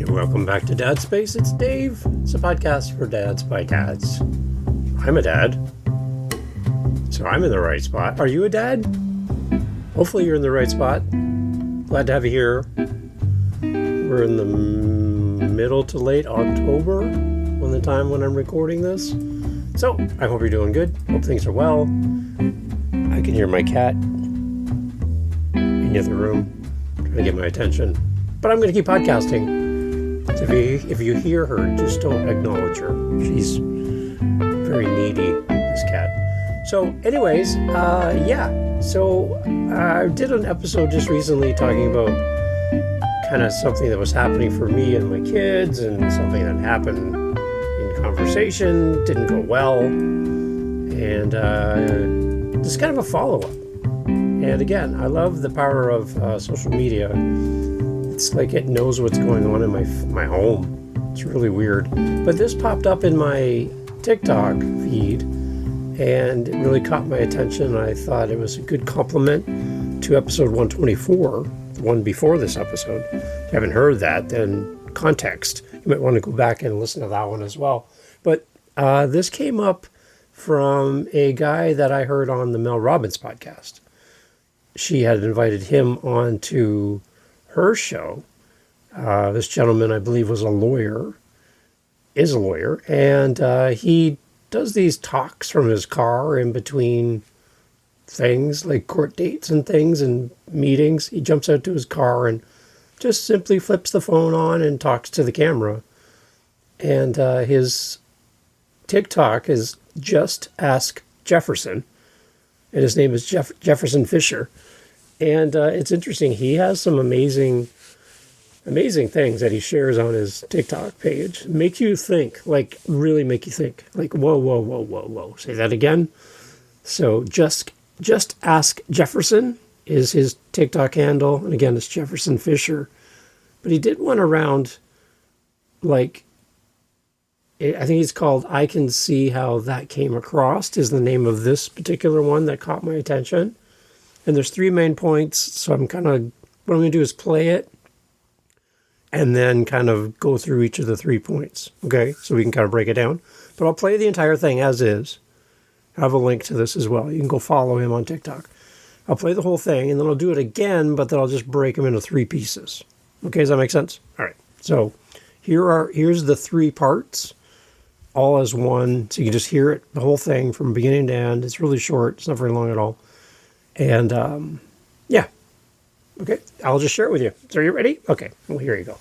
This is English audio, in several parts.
Welcome back to Dad Space. It's Dave. It's a podcast for dads by dads. I'm a dad, so I'm in the right spot. Are you a dad? Hopefully you're in the right spot. Glad to have you here. We're in the middle to late October when I'm recording this. So I hope you're doing good. Hope things are well. I can hear my cat in the other room trying to get my attention. But I'm going to keep podcasting. So if you hear her, just don't acknowledge her. She's very needy, this cat. So anyways, So I did an episode just recently talking about kind of something that was happening for me and my kids, and something that happened in conversation, didn't go well, and just kind of a follow-up. And again, I love the power of social media. It's like it knows what's going on in my home. It's really weird. But this popped up in my TikTok feed, and it really caught my attention. I thought it was a good compliment to episode 124, the one before this episode. If you haven't heard that, then context. You might want to go back and listen to that one as well. But this came up from a guy that I heard on the Mel Robbins podcast. She had invited him on to her show. This gentleman, I believe, is a lawyer, and he does these talks from his car in between things like court dates and things and meetings. He jumps out to his car and just simply flips the phone on and talks to the camera. And his TikTok is Just Ask Jefferson, and his name is Jefferson Fisher. And it's interesting. He has some amazing things that he shares on his TikTok page. Make you think, like really make you think. Like, whoa. Say that again. So just Ask Jefferson is his TikTok handle. And again, it's Jefferson Fisher. But he did one around, like, I think it's called I Can See How That Came Across is the name of this particular one that caught my attention. And there's three main points, so what I'm going to do is play it and then kind of go through each of the 3 points, okay? So we can kind of break it down. But I'll play the entire thing as is. I have a link to this as well. You can go follow him on TikTok. I'll play the whole thing, and then I'll do it again, but then I'll just break them into 3 pieces. Okay, does that make sense? All right. So here's the 3 parts, all as one, so you can just hear it, the whole thing from beginning to end. It's really short. It's not very long at all. And, okay, I'll just share it with you. So are you ready? Okay, well, here you go.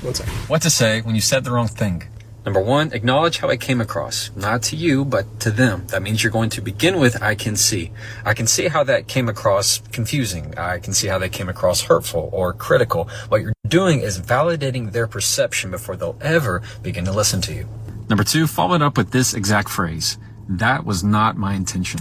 One second. What to say when you said the wrong thing. Number 1, acknowledge how it came across. Not to you, but to them. That means you're going to begin with, I can see. I can see how that came across confusing. I can see how that came across hurtful or critical. What you're doing is validating their perception before they'll ever begin to listen to you. Number 2, follow it up with this exact phrase. That was not my intention.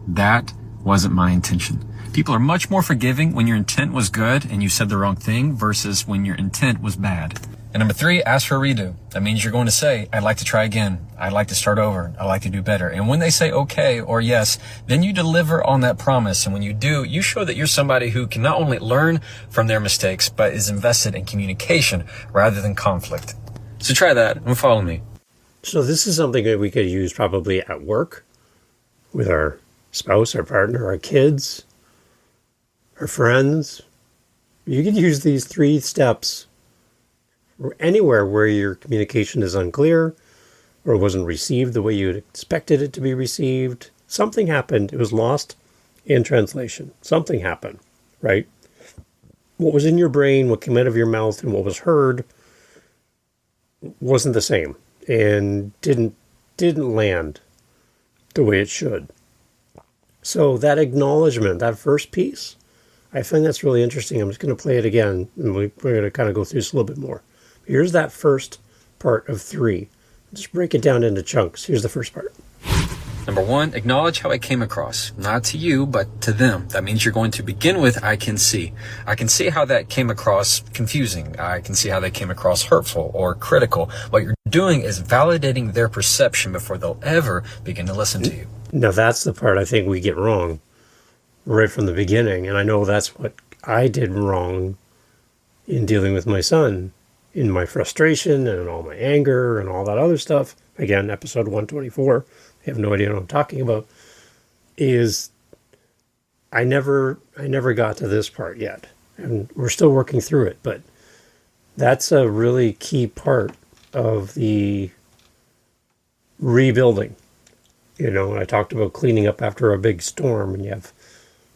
That wasn't my intention. People are much more forgiving when your intent was good and you said the wrong thing versus when your intent was bad. And number 3, ask for a redo. That means you're going to say, I'd like to try again. I'd like to start over. I'd like to do better. And when they say okay or yes, then you deliver on that promise. And when you do, you show that you're somebody who can not only learn from their mistakes, but is invested in communication rather than conflict. So try that and follow me. So this is something that we could use probably at work with our spouse, our partner, our kids, our friends. You could use these 3 steps anywhere where your communication is unclear or wasn't received the way you expected it to be received. Something happened. It was lost in translation. Something happened, right? What was in your brain, what came out of your mouth, and what was heard wasn't the same and didn't land the way it should. So that acknowledgement, that first piece, I find that's really interesting. I'm just going to play it again, and we're going to kind of go through this a little bit more. Here's that first part of 3. Just break it down into chunks. Here's the first part. Number 1, acknowledge how it came across. Not to you, but to them. That means you're going to begin with, I can see. I can see how that came across confusing. I can see how that came across hurtful or critical. What you're doing is validating their perception before they'll ever begin to listen to you. Now that's the part I think we get wrong right from the beginning. And I know that's what I did wrong in dealing with my son, in my frustration and all my anger and all that other stuff, again, episode 124, I have no idea what I'm talking about, is I never got to this part yet. And we're still working through it, but that's a really key part of the rebuilding. You know, when I talked about cleaning up after a big storm and you have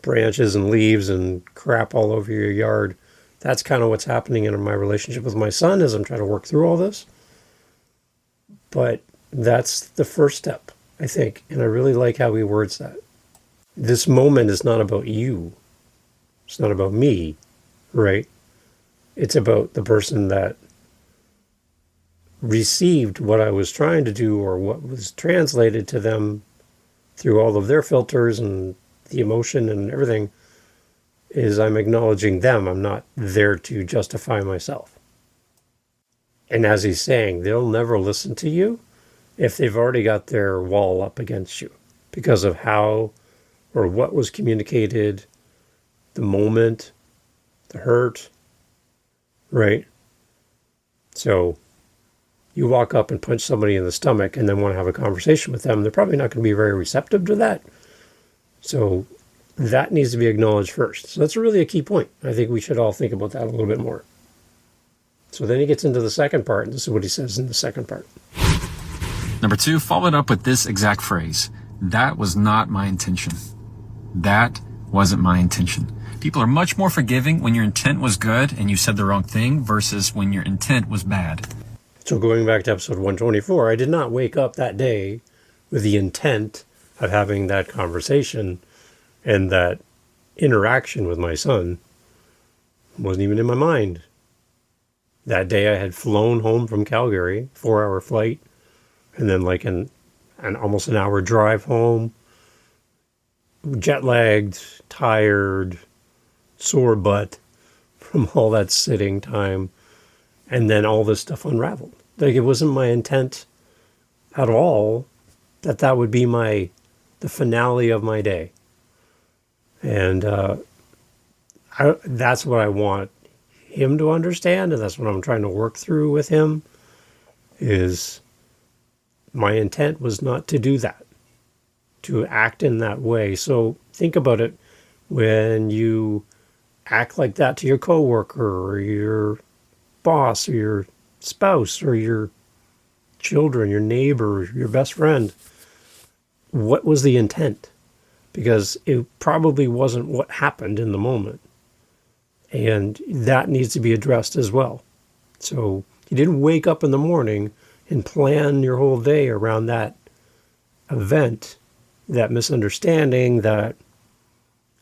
branches and leaves and crap all over your yard, that's kind of what's happening in my relationship with my son as I'm trying to work through all this. But that's the first step, I think, and I really like how he words that. This moment is not about you. It's not about me, right? It's about the person that received what I was trying to do or what was translated to them through all of their filters and the emotion and everything, is I'm acknowledging them. I'm not there to justify myself. And as he's saying, they'll never listen to you if they've already got their wall up against you because of how or what was communicated, the moment, the hurt, right? So you walk up and punch somebody in the stomach and then want to have a conversation with them, they're probably not going to be very receptive to that. So that needs to be acknowledged first. So that's really a key point. I think we should all think about that a little bit more. So then he gets into the second part, and this is what he says in the second part. Number 2, follow it up with this exact phrase. That was not my intention. That wasn't my intention. People are much more forgiving when your intent was good and you said the wrong thing versus when your intent was bad. So going back to episode 124, I did not wake up that day with the intent of having that conversation, and that interaction with my son wasn't even in my mind. That day I had flown home from Calgary, 4-hour flight, and then like an almost an hour drive home, jet lagged, tired, sore butt from all that sitting time, and then all this stuff unraveled. Like, it wasn't my intent at all that would be the finale of my day. And that's what I want him to understand, and that's what I'm trying to work through with him, is my intent was not to do that, to act in that way. So think about it when you act like that to your coworker or your boss or your spouse or your children, your neighbor, your best friend. What was the intent? Because it probably wasn't what happened in the moment. And that needs to be addressed as well. So you didn't wake up in the morning and plan your whole day around that event, that misunderstanding, that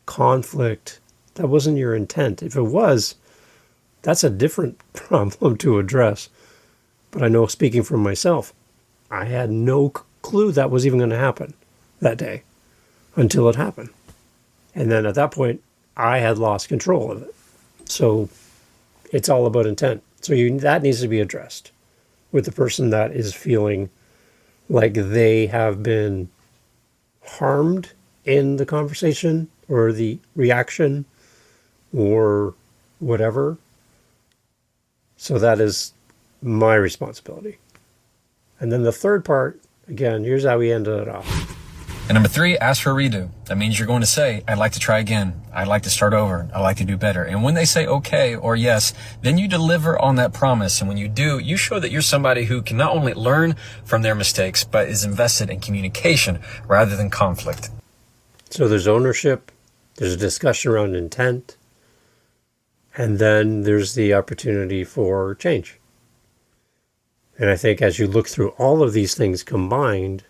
conflict. That wasn't your intent. If it was, that's a different problem to address. But I know, speaking for myself, I had no clue that was even going to happen that day until it happened. And then at that point, I had lost control of it. So it's all about intent. So that needs to be addressed with the person that is feeling like they have been harmed in the conversation or the reaction or whatever. So that is my responsibility. And then the third part, again, here's how we ended it off. And number 3, ask for a redo. That means you're going to say, I'd like to try again. I'd like to start over. I'd like to do better. And when they say okay or yes, then you deliver on that promise. And when you do, you show that you're somebody who can not only learn from their mistakes, but is invested in communication rather than conflict. So there's ownership, there's a discussion around intent, and then there's the opportunity for change. And I think as you look through all of these things combined,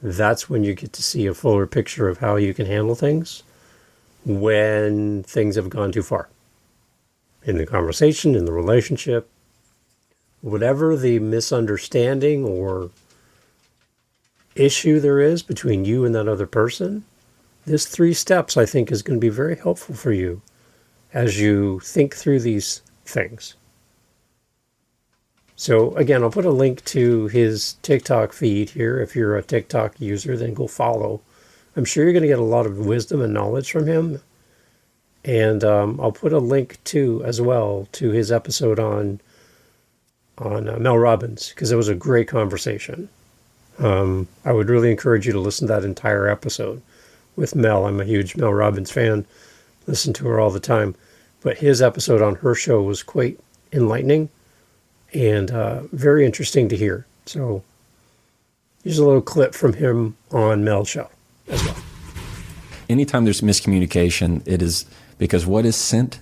that's when you get to see a fuller picture of how you can handle things when things have gone too far. In the conversation, in the relationship, whatever the misunderstanding or issue there is between you and that other person, this 3 steps, I think, is going to be very helpful for you as you think through these things. So again, I'll put a link to his TikTok feed here. If you're a TikTok user, then go follow. I'm sure you're going to get a lot of wisdom and knowledge from him. And I'll put a link as well to his episode on Mel Robbins, because it was a great conversation. I would really encourage you to listen to that entire episode with Mel. I'm a huge Mel Robbins fan. Listen to her all the time. But his episode on her show was quite enlightening and very interesting to hear. So here's a little clip from him on Mel's show as well. Anytime there's miscommunication, it is because what is sent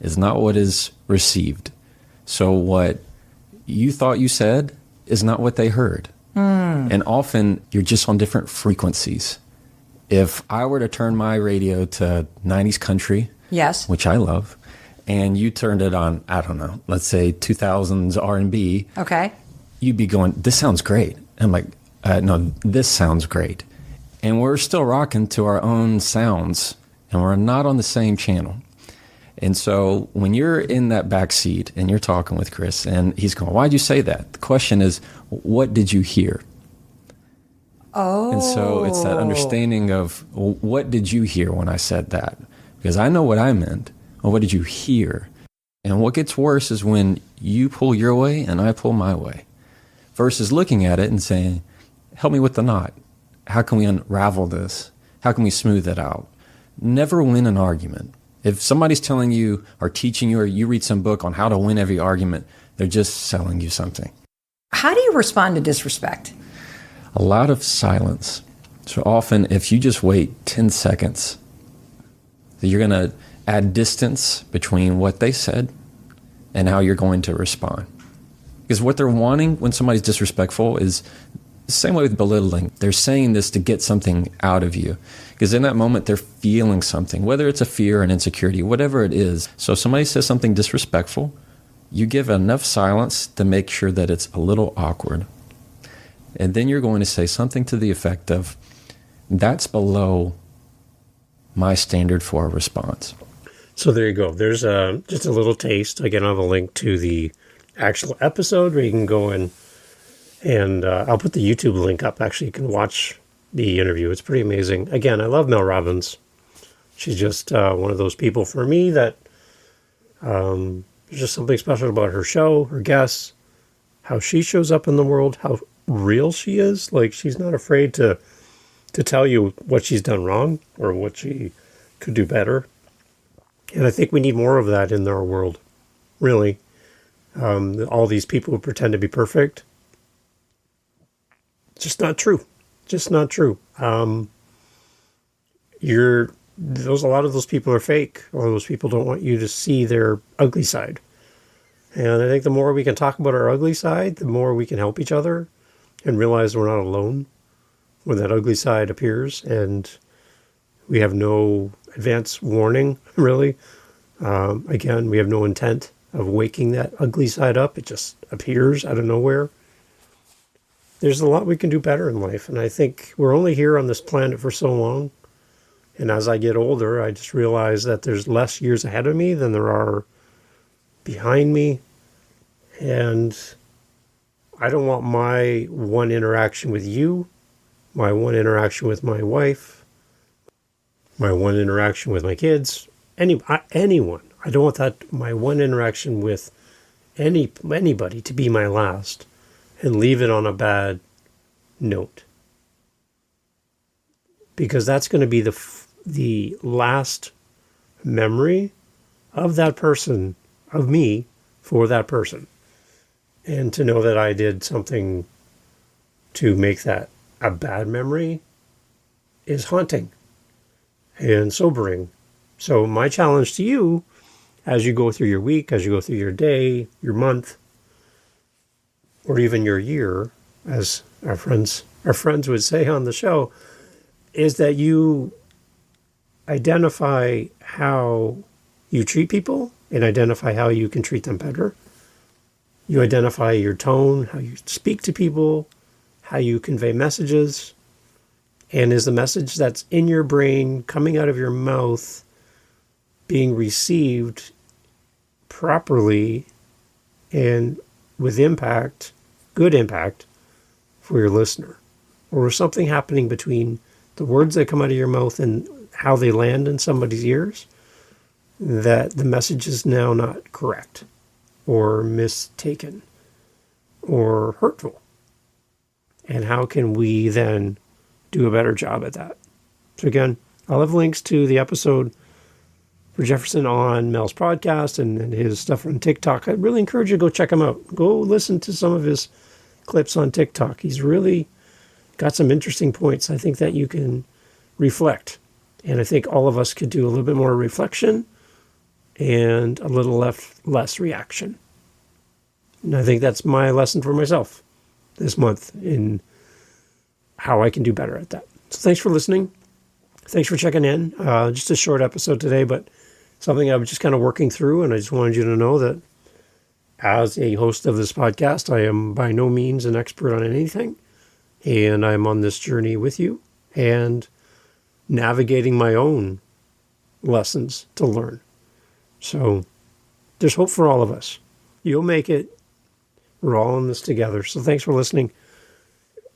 is not what is received. So what you thought you said is not what they heard. And often you're just on different frequencies. If I were to turn my radio to 90s country, yes, which I love, and you turned it on, I don't know, let's say 2000s R&B, okay, you'd be going, this sounds great. I'm like, no, this sounds great. And we're still rocking to our own sounds, and we're not on the same channel. And so when you're in that back seat and you're talking with Chris and he's going, why'd you say that? The question is, what did you hear? Oh. And so it's that understanding of, well, what did you hear when I said that? Because I know what I meant. Well, what did you hear? And what gets worse is when you pull your way and I pull my way, versus looking at it and saying, help me with the knot. How can we unravel this? How can we smooth it out? Never win an argument. If somebody's telling you or teaching you or you read some book on how to win every argument, they're just selling you something. How do you respond to disrespect? A lot of silence. So often if you just wait 10 seconds, you're going to add distance between what they said and how you're going to respond. Because what they're wanting when somebody's disrespectful is the same way with belittling. They're saying this to get something out of you. Because in that moment, they're feeling something, whether it's a fear, an insecurity, whatever it is. So if somebody says something disrespectful, you give enough silence to make sure that it's a little awkward. And then you're going to say something to the effect of, that's below my standard for a response. So there you go. There's just a little taste. Again, I'll have a link to the actual episode where you can go in, and I'll put the YouTube link up. Actually, you can watch the interview. It's pretty amazing. Again, I love Mel Robbins. She's just one of those people for me that there's just something special about her show, her guests, how she shows up in the world, how real she is. Like, she's not afraid to tell you what she's done wrong or what she could do better. And I think we need more of that in our world, really. All these people who pretend to be perfect, just not true. Just not true. A lot of those people are fake. A lot of those people don't want you to see their ugly side. And I think the more we can talk about our ugly side, the more we can help each other and realize we're not alone when that ugly side appears, and we have no advance warning, really. Again, we have no intent of waking that ugly side up. It just appears out of nowhere. There's a lot we can do better in life, and I think we're only here on this planet for so long. And as I get older, I just realize that there's less years ahead of me than there are behind me. And I don't want my one interaction with you, my one interaction with my wife, my one interaction with my kids, anyone. I don't want that, my one interaction with anybody, to be my last and leave it on a bad note. Because that's going to be the last memory of that person, of me, for that person. And to know that I did something to make that a bad memory is haunting and sobering. So my challenge to you, as you go through your week, as you go through your day, your month, or even your year, as our friends would say on the show, is that you identify how you treat people and identify how you can treat them better. You identify your tone, how you speak to people, how you convey messages, and is the message that's in your brain coming out of your mouth being received properly and with impact, good impact for your listener? Or is something happening between the words that come out of your mouth and how they land in somebody's ears that the message is now not correct or mistaken? or hurtful? And how can we then do a better job at that? So again, I'll have links to the episode for Jefferson on Mel's podcast and his stuff on TikTok. I really encourage you to go check him out. Go listen to some of his clips on TikTok. He's really got some interesting points. I think that you can reflect. And I think all of us could do a little bit more reflection and a little less reaction. And I think that's my lesson for myself this month in how I can do better at that. So thanks for listening. Thanks for checking in. Just a short episode today, but something I was just kind of working through, and I just wanted you to know that as a host of this podcast, I am by no means an expert on anything, and I'm on this journey with you and navigating my own lessons to learn. So there's hope for all of us. You'll make it. We're all in this together. So thanks for listening.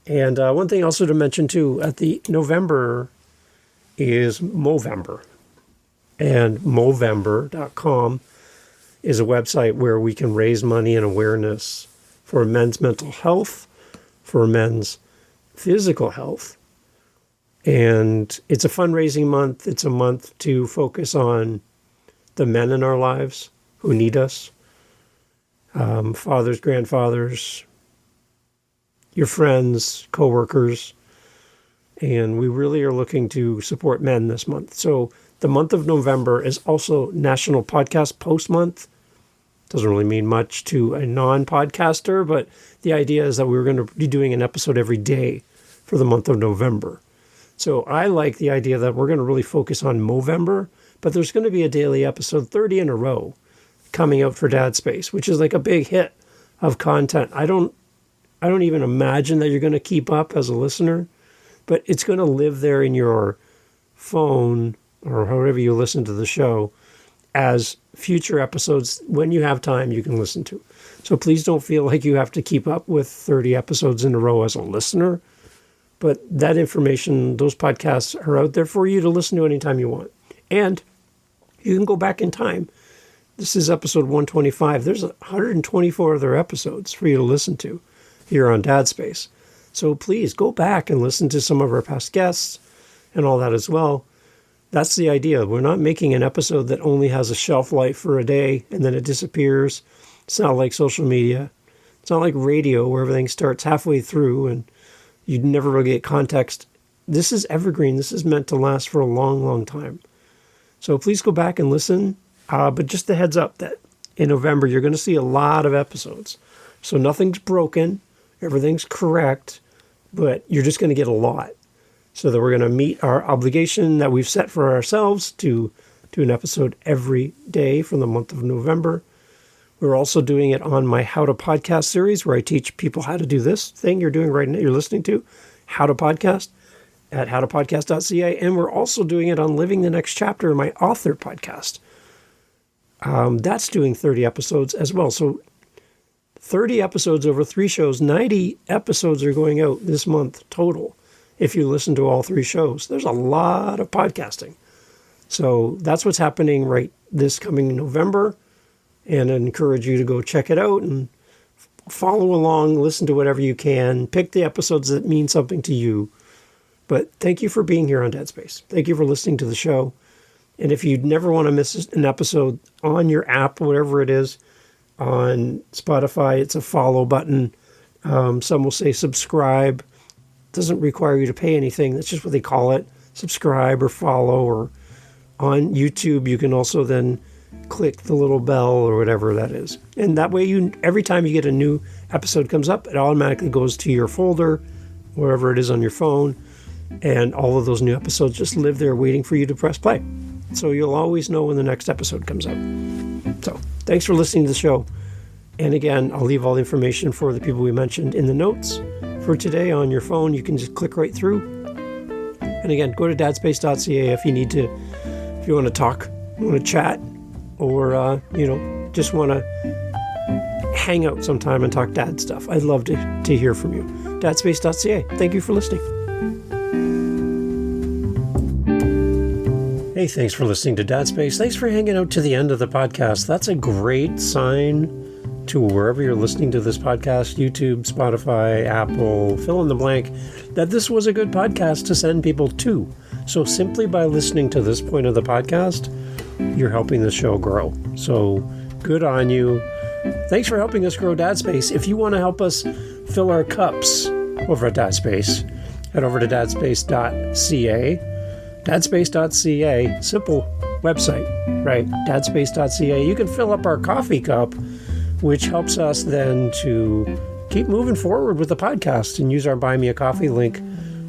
And one thing also to mention too, at the November is Movember. And Movember.com is a website where we can raise money and awareness for men's mental health, for men's physical health. And it's a fundraising month. It's a month to focus on the men in our lives who need us. Fathers, grandfathers, your friends, coworkers, and we really are looking to support men this month. So the month of November is also National Podcast Post Month. Doesn't really mean much to a non-podcaster, but the idea is that we're going to be doing an episode every day for the month of November. So I like the idea that we're going to really focus on Movember, but there's going to be a daily episode, 30 in a row, coming out for Dad Space, which is like a big hit of content. I don't even imagine that you're going to keep up as a listener, but it's going to live there in your phone or however you listen to the show as future episodes. When you have time, you can listen to. So please don't feel like you have to keep up with 30 episodes in a row as a listener. But that information, those podcasts are out there for you to listen to anytime you want. And you can go back in time. This is episode 125. There's 124 other episodes for you to listen to here on Dad Space. So please go back and listen to some of our past guests and all that as well. That's the idea. We're not making an episode that only has a shelf life for a day and then it disappears. It's not like social media. It's not like radio where everything starts halfway through and you never really get context. This is evergreen. This is meant to last for a long, long time. So please go back and listen. But just a heads up that in November, you're going to see a lot of episodes. So nothing's broken. Everything's correct. But you're just going to get a lot. So that we're going to meet our obligation that we've set for ourselves to do an episode every day for the month of November. We're also doing it on my How to Podcast series where I teach people how to do this thing you're doing right now, you're listening to, How to Podcast at howtopodcast.ca. And we're also doing it on Living the Next Chapter, my author podcast. That's doing 30 episodes as well. So 30 episodes over 3 shows, 90 episodes are going out this month total. If you listen to all 3 shows, there's a lot of podcasting. So that's what's happening right this coming November. And I encourage you to go check it out and follow along, listen to whatever you can, pick the episodes that mean something to you. But thank you for being here on Dad Space. Thank you for listening to the show. And if you never want to miss an episode on your app, whatever it is, on Spotify, it's a follow button. Some will say subscribe. It doesn't require you to pay anything. That's just what they call it. Subscribe or follow. Or on YouTube, you can also then click the little bell or whatever that is. And that way, every time you get a new episode comes up, it automatically goes to your folder, wherever it is on your phone. And all of those new episodes just live there waiting for you to press play. So you'll always know when the next episode comes out. So thanks for listening to the show. And again, I'll leave all the information for the people we mentioned in the notes for today on your phone. You can just click right through. And again, go to dadspace.ca if you need to, if you want to talk, want to chat, or, just want to hang out sometime and talk dad stuff. I'd love to hear from you. Dadspace.ca. Thank you for listening. Hey, thanks for listening to Dad Space. Thanks for hanging out to the end of the podcast. That's a great sign to wherever you're listening to this podcast, YouTube, Spotify, Apple, fill in the blank, that this was a good podcast to send people to. So simply by listening to this point of the podcast, you're helping the show grow. So good on you. Thanks for helping us grow Dad Space. If you want to help us fill our cups over at Dad Space, head over to dadspace.ca. Dadspace.ca, simple website, right? Dadspace.ca. You can fill up our coffee cup, which helps us then to keep moving forward with the podcast, and use our Buy Me a Coffee link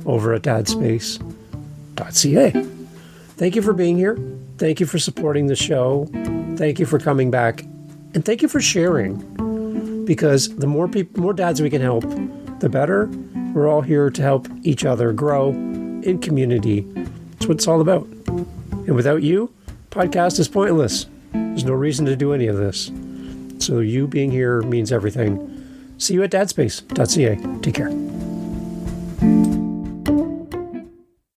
over at dadspace.ca. Thank you for being here. Thank you for supporting the show. Thank you for coming back. And thank you for sharing. Because the more dads we can help, the better. We're all here to help each other grow in community. That's what it's all about. And without you, podcast is pointless. There's no reason to do any of this. So you being here means everything. See you at dadspace.ca. Take care.